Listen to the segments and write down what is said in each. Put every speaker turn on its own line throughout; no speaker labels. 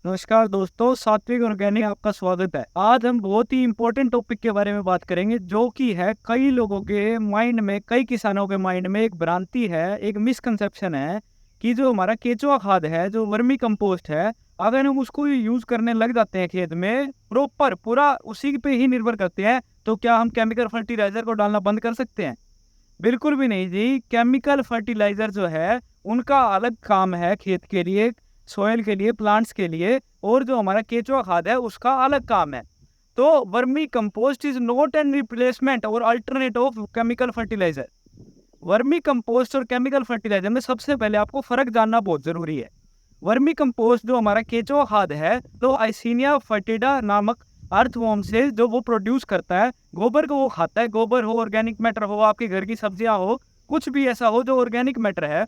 नमस्कार दोस्तों, सात्विक ऑर्गेनिक आपका स्वागत है। आज हम बहुत ही इम्पोर्टेंट टॉपिक के बारे में बात करेंगे, जो कि है कई लोगों के माइंड में, कई किसानों के माइंड में एक भ्रांति है, एक मिसकंसेप्शन है कि जो हमारा केचुआ खाद है, जो वर्मी कंपोस्ट है, अगर हम उसको यूज करने लग जाते हैं खेत में, प्रॉपर पूरा उसी पे ही निर्भर करते हैं, तो क्या हम केमिकल फर्टिलाइजर को डालना बंद कर सकते हैं? बिल्कुल भी नहीं जी। केमिकल फर्टिलाइजर जो है उनका अलग काम है, खेत के लिए, सॉइल के लिए, प्लांट्स के लिए, और जो हमारा केचुआ खाद है उसका अलग काम है। तो vermicompost is not an replacement और alternate of chemical fertilizer. Vermicompost और केमिकल फर्टिलाइजर में सबसे पहले आपको फर्क जानना बहुत जरूरी है। वर्मी कंपोस्ट जो हमारा केचुआ खाद है, तो आइसिनिया फर्टिडा नामक अर्थवॉर्म से जो वो प्रोड्यूस करता है, गोबर को वो खाता है। गोबर हो, ऑर्गेनिक मैटर हो, आपके घर की सब्जियां हो, कुछ भी ऐसा हो जो ऑर्गेनिक मैटर है,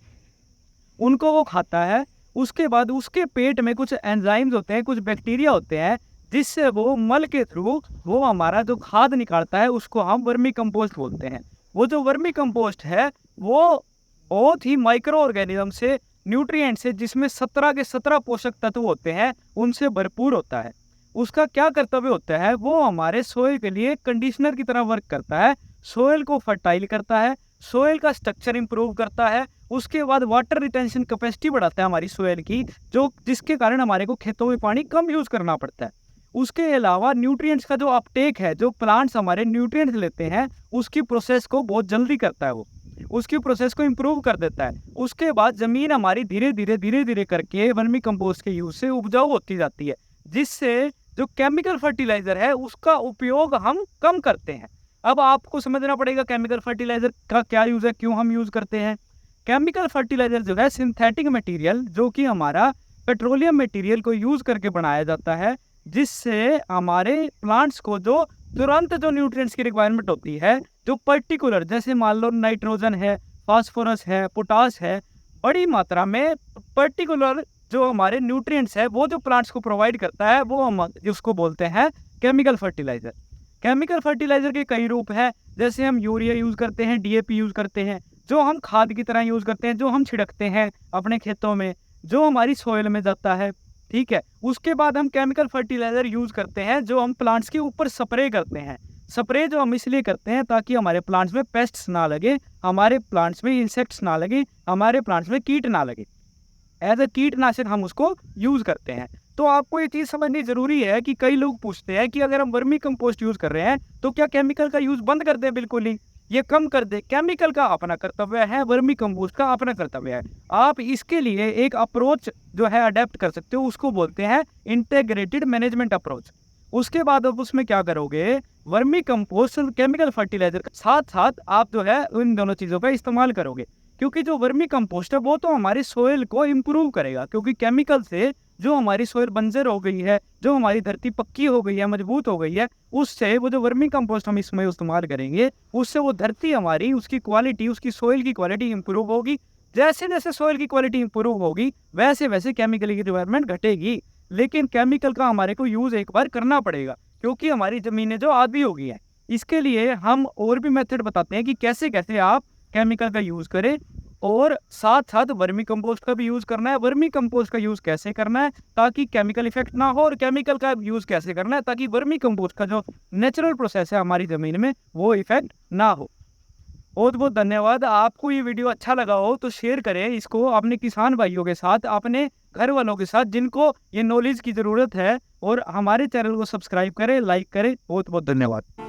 उनको वो खाता है। उसके बाद उसके पेट में कुछ एंजाइम्स होते हैं, कुछ बैक्टीरिया होते हैं, जिससे वो मल के थ्रू वो हमारा जो खाद निकालता है, उसको हम वर्मी कंपोस्ट बोलते हैं। वो जो वर्मी कंपोस्ट है वो बहुत ही माइक्रो ऑर्गेनिज्म से, न्यूट्रिएंट से, जिसमें 17 के 17 पोषक तत्व होते हैं, उनसे भरपूर होता है। उसका क्या कर्तव्य होता है? वो हमारे सोइल के लिए कंडीशनर की तरह वर्क करता है, सोइल को फर्टाइल करता है, सोइल का स्ट्रक्चर इंप्रूव करता है। उसके बाद वाटर रिटेंशन कैपेसिटी बढ़ाता है हमारी सोइल की, जो जिसके कारण हमारे को खेतों में पानी कम यूज करना पड़ता है। उसके अलावा न्यूट्रिएंट्स का जो अपटेक है, जो प्लांट्स हमारे न्यूट्रिएंट्स लेते हैं, उसकी प्रोसेस को बहुत जल्दी करता है। वो उसकी प्रोसेस को इम्प्रूव कर देता है। उसके बाद जमीन हमारी धीरे धीरे करके वर्मी कंपोस्ट के यूज से उपजाऊ होती जाती है, जिससे जो केमिकल फर्टिलाइजर है उसका उपयोग हम कम करते हैं। अब आपको समझना पड़ेगा केमिकल फर्टिलाइजर का क्या यूज है, क्यों हम यूज करते हैं। केमिकल फर्टिलाइजर जो है सिंथेटिक मटेरियल, जो कि हमारा पेट्रोलियम मटेरियल को यूज करके बनाया जाता है, जिससे हमारे प्लांट्स को जो तुरंत जो न्यूट्रिएंट्स की रिक्वायरमेंट होती है, जो पर्टिकुलर, जैसे मान लो नाइट्रोजन है, फास्फोरस है, पोटास है, बड़ी मात्रा में पर्टिकुलर जो हमारे न्यूट्रिएंट्स है, वो जो प्लांट्स को प्रोवाइड करता है, वो हम उसको बोलते हैं केमिकल फर्टिलाइजर। केमिकल फर्टिलाइजर के कई रूप हैं, जैसे हम यूरिया यूज करते हैं, डीएपी यूज करते हैं, जो हम खाद की तरह यूज करते हैं, जो हम छिड़कते हैं अपने खेतों में, जो हमारी सॉइल में जाता है। ठीक है। उसके बाद हम केमिकल फर्टिलाइजर यूज करते हैं जो हम प्लांट्स के ऊपर स्प्रे करते हैं। स्प्रे जो हम इसलिए करते हैं ताकि हमारे प्लांट्स में पेस्ट्स ना लगे, हमारे प्लांट्स में इंसेक्ट्स ना लगे, हमारे प्लांट्स में कीट ना लगे। एज ए कीटनाशक हम उसको यूज करते हैं। तो आपको ये चीज समझनी जरूरी है कि कई लोग पूछते हैं कि अगर हम वर्मी कंपोस्ट यूज कर रहे हैं तो क्या केमिकल का यूज बंद कर दें? बिल्कुल ही, ये कम कर दे। केमिकल का अपना कर्तव्य है, वर्मी कंपोस्ट का अपना कर्तव्य है। आप इसके लिए एक अप्रोच जो है अडेप्ट कर सकते हो, उसको बोलते हैं इंटेग्रेटेड मैनेजमेंट अप्रोच। उसके बाद आप उसमें क्या करोगे, वर्मी कंपोस्ट और केमिकल फर्टिलाइजर के साथ साथ आप जो है इन दोनों चीजों का इस्तेमाल करोगे, क्योंकि जो वर्मी कंपोस्ट है वो तो हमारी सोइल को इम्प्रूव करेगा, क्योंकि केमिकल से जो हमारी सोइल बंजर हो गई है, जो हमारी धरती पक्की हो गई है, मजबूत हो गई है, उससे वो जो वर्मी कंपोस्ट हम इसमें इस्तेमाल करेंगे, उससे वो धरती हमारी, उसकी क्वालिटी, उसकी सोइल की क्वालिटी इंप्रूव होगी। जैसे जैसे सोइल की क्वालिटी इंप्रूव होगी, वैसे वैसे केमिकल की रिक्वायरमेंट घटेगी। लेकिन केमिकल का हमारे को यूज एक बार करना पड़ेगा, क्योंकि हमारी जमीनें जो आदी हो गई है। इसके लिए हम और भी मेथड बताते हैं कि कैसे कैसे आप केमिकल का यूज करें, और साथ साथ वर्मी कंपोस्ट का भी यूज करना है। वर्मी कंपोस्ट का यूज कैसे करना है ताकि केमिकल इफेक्ट ना हो, और केमिकल का यूज कैसे करना है ताकि वर्मी कंपोस्ट का जो नेचुरल प्रोसेस है हमारी जमीन में, वो इफेक्ट ना हो। बहुत बहुत धन्यवाद। आपको ये वीडियो अच्छा लगा हो तो शेयर करें इसको अपने किसान भाइयों के साथ, अपने घर वालों के साथ, जिनको ये नॉलेज की जरूरत है, और हमारे चैनल को सब्सक्राइब करें, लाइक करें। बहुत बहुत धन्यवाद।